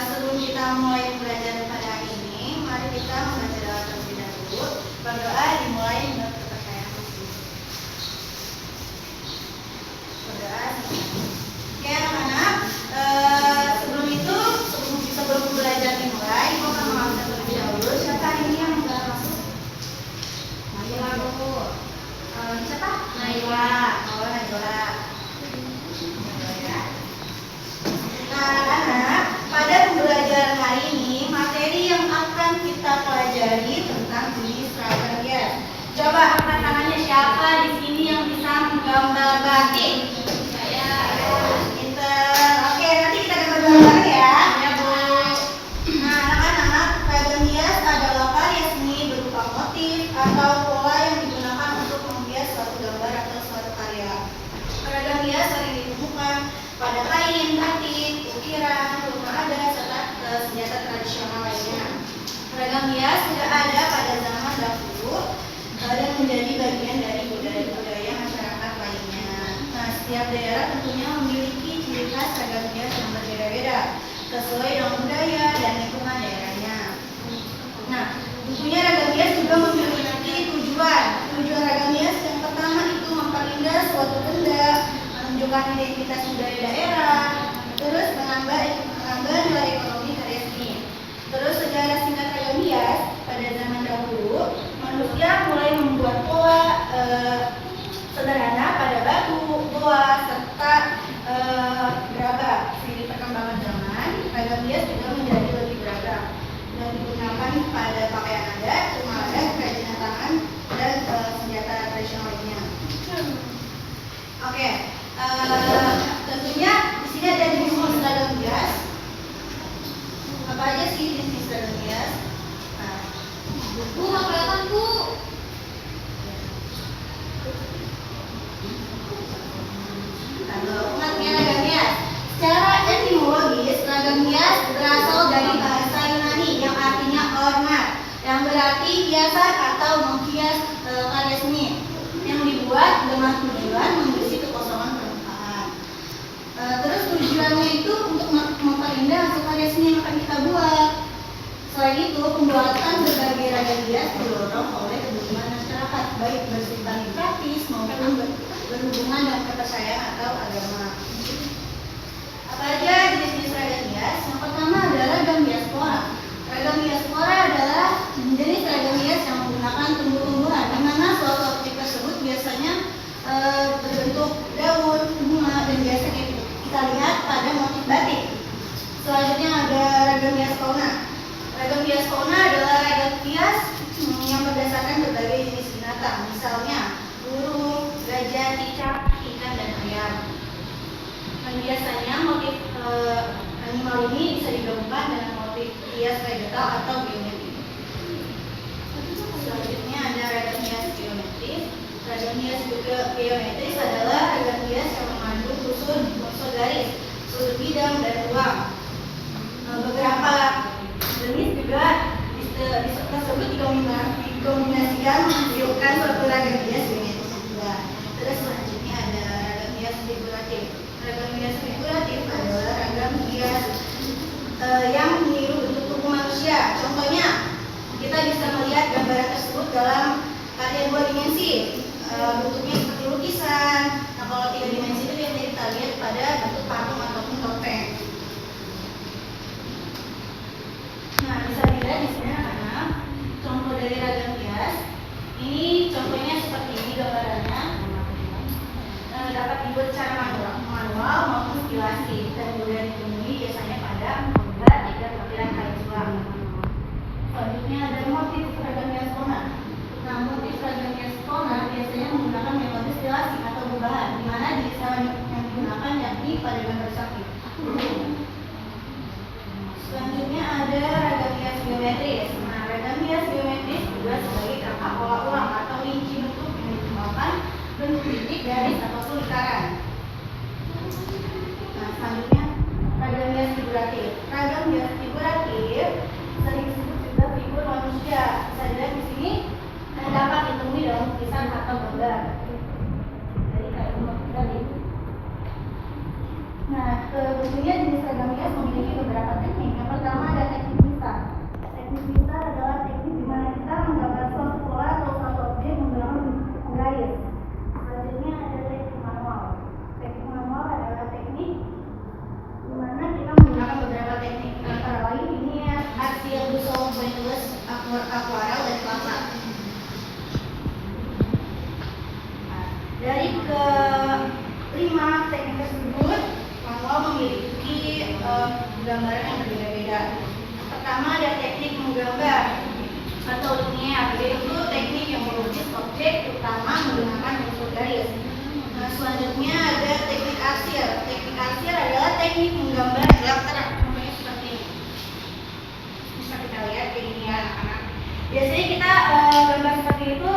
Sebelum kita mulai belajar pada hari ini, mari kita membaca doa terlebih dahulu. Berdoa dimulai menurut kepercayaan Muslim. Berdoa. Oke anak-anak, sebelum belajar dimulai, ibu akan mengajar terlebih dahulu. Siapa hari ini yang sudah masuk? Naila Bu. Siapa? Naila. Oh Naila. Pada pembelajaran hari ini, materi yang akan kita pelajari tentang jenis seragam hias. Coba angkat tangannya siapa di sini yang bisa menggambar batik? Saya. Pinter. Oke, nanti kita gambar-gambar ya. Ya Bu. Nah, anak-anak, seragam hias adalah karya seni berupa motif atau pola yang digunakan untuk menghias suatu gambar atau suatu karya. Seragam hias sering ditemukan pada kain, batik, ukiran, rumah adat, serta senjata tradisional lainnya. Seragam hias sudah ada pada zaman dahulu dan menjadi bagian dari budaya masyarakat lainnya. Nah, setiap daerah tentunya memiliki ciri khas seragam hias yang berbeda-beda sesuai dengan budaya dan lingkungan daerahnya. Nah, tentunya seragam hias juga memiliki tujuan. Tujuan seragam hias yang pertama itu memperindah suatu benda, menunjukkan identitas budaya daerah, terus menambah nilai ekonomi karya seni. Terus sejarah singkat seragam hias, pada zaman dahulu manusia mulai membuat pola sederhana pada batu, goa, serta gerabah. Seiring perkembangan zaman, seragam hias juga menjadi lebih beragam dan digunakan pada pakaian adat, rumah adat, kerajinan tangan, dan senjata tradisional lainnya. Oke. Tentunya di sini ada jenis seragam hias. Apa aja sih jenis seragam hias? Nah, Bu, nggak kelihatan Bu. Kalau pengertian seragam hias, secara etimologis seragam hias berasal dari bahasa Yunani yang artinya ornat, yang berarti hiasan atau menghias karya seni yang dibuat dengan tujuan mengisi kekosongan permukaan. Terus tujuannya itu untuk memperindah hasil karya seni yang akan kita buat. Selain itu, pembuatan berbagai ragam hias didorong oleh kebutuhan masyarakat, baik bersifat praktis maupun berhubungan dengan kepercayaan atau agama. Apa aja jenis-jenis ragam hias? Yang pertama adalah ragam hias flora. Ragam hias flora adalah jenis ragam hias yang menggunakan tumbuh-tumbuhan, di mana suatu objek tersebut biasanya berbentuk daun, bunga, dan biasa kita lihat pada motif batik. Selanjutnya ada ragam hias fauna. Ragam hias fauna adalah ragam hias yang berdasarkan berbagai jenis binatang, misalnya burung, gajah, cicak, ikan, dan ayam. Dan biasanya motif animal ini bisa digabungkan dengan motif hias vegetal atau geometrik. Selanjutnya ada ragam hias geometris. Ragam hias geometris adalah ragam hias yang mengandung unsur garis, sudut bidang, dan ruang. Beberapa jenis juga tersebut dikombinasikan menghasilkan suatu ragam hias geometris juga. Terus selanjutnya ada ragam hias figuratif. Ragam hias figuratif adalah ragam hias yang meniru bentuk tubuh manusia. Contohnya, kita bisa melihat gambaran tersebut dalam karya 2 dimensi. Bentuknya seperti lukisan. Nah, kalau 3 dimensi itu yang kita lihat pada bentuk patung ataupun topeng. Nah, bisa dilihat di sini anak-anak contoh dari ragam hias. Ini contohnya seperti ini gambarannya. Dapat dibuat secara manual maupun stilasi dan mudah ditemui biasanya pada membuat 3 tampilan kain sulam. Selanjutnya ada motif ragam hias fauna. Nah, motif ragam hias fauna biasanya menggunakan metode stilasi atau gubahan, di mana desain yang digunakan juga sebagai kakak pola ulang atau rinci bentuk yang dikembangkan bentuk titik, garis, ataupun lingkaran. Nah, selanjutnya ragam hias figuratif. Ragam hias figuratif sering disebut juga figur manusia. Bisa dilihat di sini dapat ditemui dalam lukisan atau gambar. Jadi kayak tadi. Nah, berikutnya jenis ragam hias memiliki beberapa teknik. Yang pertama ada teknik vista. Teknik vista adalah teknik di mana kita menggambar suatu pola atau suatu objek menggunakan garis. Selanjutnya ada teknik manual. Teknik manual adalah teknik di mana kita menggunakan beberapa teknik, antara lain ini ya arsiel, busol, pointless, akuarel, dan plasma. Nah, dari kelima teknik tersebut, manual memiliki gambaran yang berbeda-beda. Pertama ada teknik menggambar atau linear, yaitu teknik yang melukis objek utama menggunakan unsur garis. Nah, selanjutnya ada teknik arsir. Teknik arsir adalah teknik menggambar literat, contohnya seperti ini. Bisa kita lihat kayak gini ya anak-anak. Biasanya kita gambar seperti itu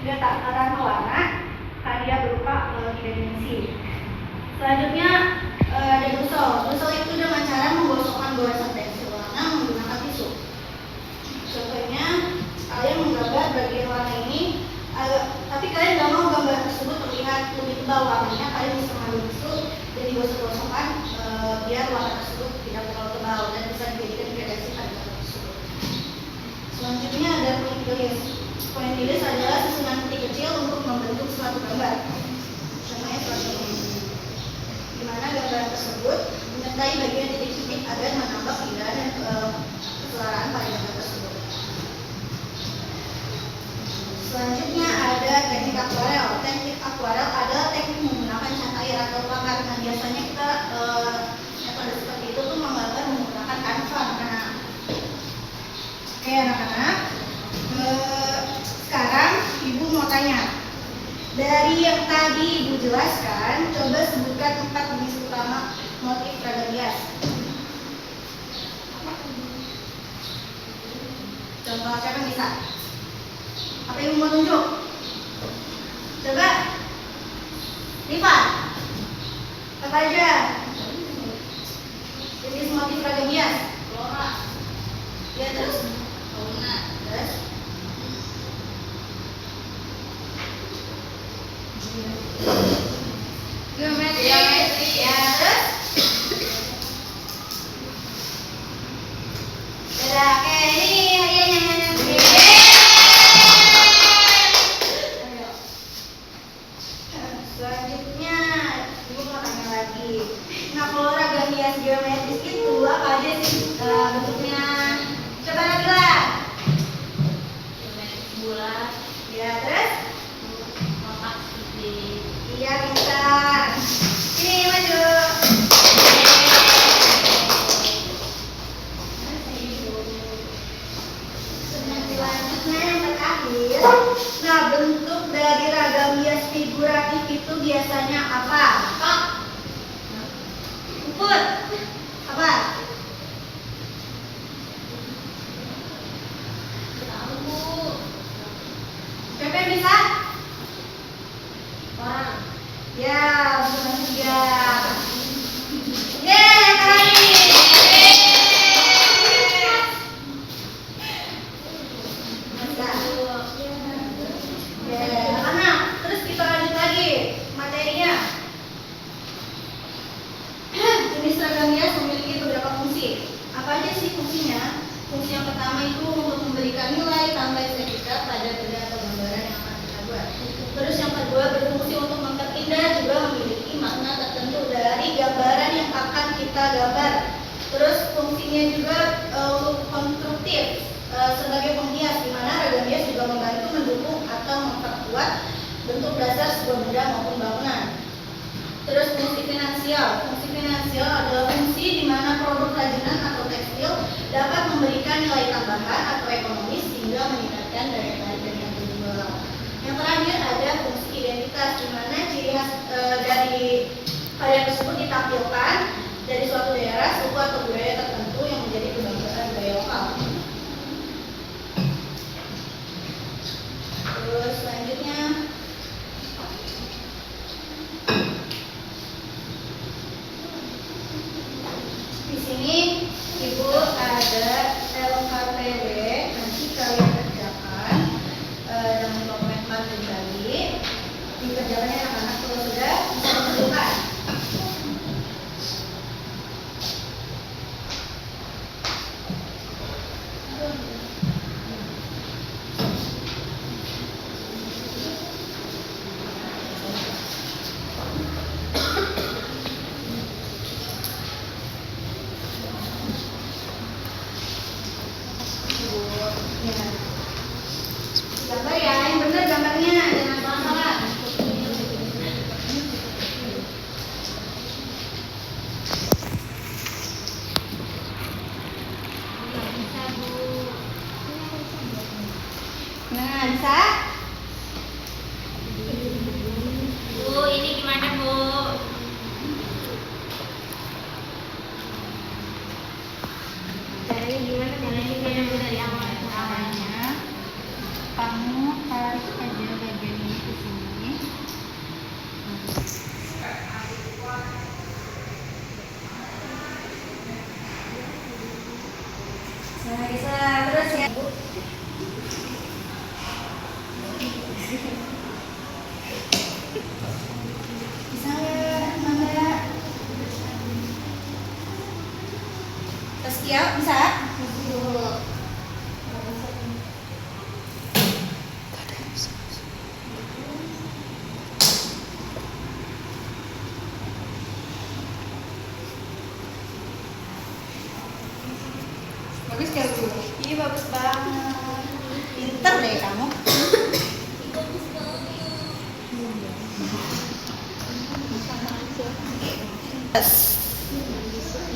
dia tanpa warna, dia berupa 3 dimensi. Selanjutnya ada busol. Busol itu dengan cara menggosokkan goresan pensil warna menggunakan tisu. Contohnya kalian menggambar bagian warna ini, tapi kalian nggak mau gambar tersebut terlihat lebih tebal warnanya, kalian bisa mengambil tisu dan digosok-gosokkan biar warna tersebut tidak terlalu tebal dan bisa dijadikan referensi pada gambar tersebut. Selanjutnya ada pointillis. Pointillis adalah susunan titik kecil untuk membentuk suatu gambar. Contohnya seperti ini, di mana gambar tersebut menyertai bagian titik-titik agar menambah keindahan dan keselaraan pada gambar tersebut. Selanjutnya ada teknik akuarel. Teknik akuarel adalah teknik menggunakan cat air atau plakat. Nah, biasanya kita metode seperti itu tuh menggambar menggunakan kanva. Oke anak-anak, sekarang ibu mau tanya. Dari yang tadi ibu jelaskan, coba sebutkan 4 jenis utama motif ragam hias. Contoh siapa yang bisa? Apa yang mau tunjuk? Coba Rifa, apa aja jenis motif ragam hias? Flora, Ya terus? fauna, Terus? geometri, Ya terus? Dadah, oke ini hadiahnya. Ayo. Selanjutnya, ibu mau tanya lagi. Nah, kalau ragam hias geometris itu apa aja sih bentuknya? Coba Nabila. geometri bulat, Ya terus? kotak segede, Iya bisa. Sini maju. Selanjutnya yang terakhir. Nah, bentuk dari ragam hias figuratif itu biasanya apa? Puput. Apa? tahu Bu, Siapa yang bisa? orang, Ya, bukan juga. Yeay, kali. Bisa. Ya, anak. Terus kita lanjut lagi materinya. Jenis ragam hias memiliki beberapa fungsi. Apa aja sih fungsinya? Fungsi yang pertama itu untuk memberikan nilai tambah estetika pada benda atau gambaran yang akan kita buat. Terus yang kedua berfungsi untuk memperindah, juga memiliki makna tertentu dari gambaran yang akan kita gambar. Terus fungsinya juga untuk konstruktif sebagai penghias, di mana ragam hias juga membantu mendukung atau memperkuat bentuk dasar sebuah benda maupun bangunan. Terus fungsi finansial. Fungsi finansial adalah fungsi di mana produk kerajinan atau tekstil dapat memberikan nilai tambahan atau ekonomis sehingga meningkatkan daya tarik dari yang penjual. Yang terakhir ada fungsi identitas, di mana ciri khas dari karya tersebut ditampilkan dari suatu daerah, suku atau budaya tertentu yang menjadi kebanggaan budaya lokal. Siap? Bisa? Bagus kan Bu? Iya bagus banget. Pinter deh kamu.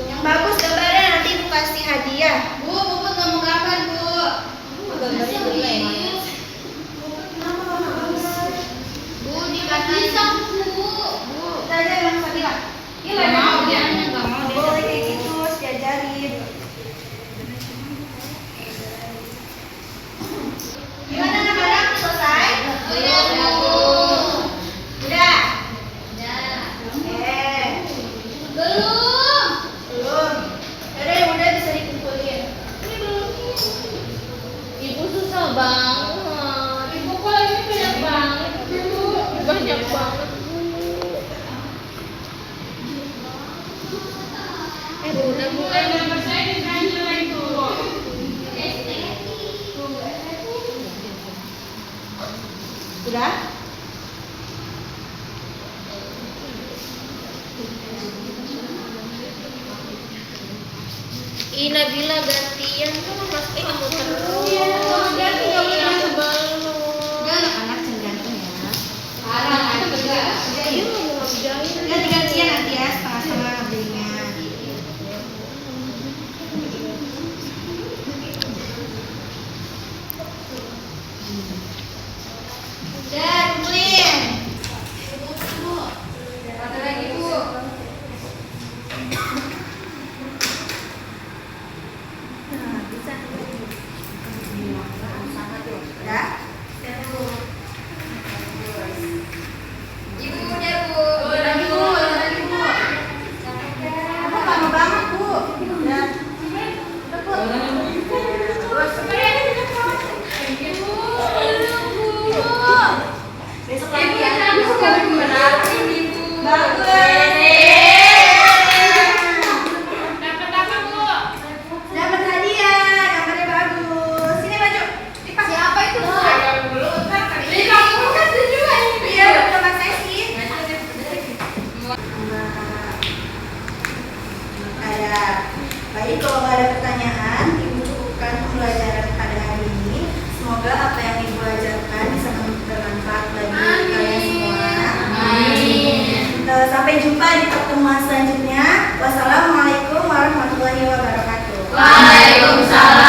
Yang bagus gambarnya nanti Ibu kasih hadiah. Bu, Puput nggak mau gambar Bu. Gambarnya jelek. Bu, dikasih Bu. Kita aja yang Fadila. Iya Nggak mau, dia nggak mau. Nggak boleh kayak gitu, harus diajarin. Gimana anak-anak? Selesai? Belum Bu. Udah? Udah. Oke. Belum. Belum. Yaudah yang udah bisa dikumpulin. Ini belum. Ibu susah banget. Ibu kok ini banyak banget Bu. Banyak banget Bu. Udah Bu. Gambar saya ditanya lagi Bu. Udah? Ih, Nabila gantian kan Mas kamu terus. Iya, ganti, nggak boleh Iya, masuk. belum. Udah anak-anak jangan ya. Ada beda. Iya, Mau ngerjain. ganti-gantian nanti ya, setengah-setengah belinya. Udah, kumpulin. Ada lagi Bu. Nah, bisa. Udah? Ibu udah Bu. Lagi Bu, lagi Bu. Kamu lama banget Bu. Udah. Besok lagi ya. Bagus. Dapat hadiah, gambarnya bagus. Sini baju. Lipat. Siapa itu? Iya, udah Mas Sesi. Ada. Baik, kalau nggak ada pertanyaan, Ibu cukupkan pembelajaran pada hari ini. Semoga apa yang Ibu ajarkan bisa bermanfaat bagi kalian semua. Sampai jumpa di pertemuan selanjutnya. Wassalamualaikum warahmatullahi wabarakatuh. Waalaikumsalam.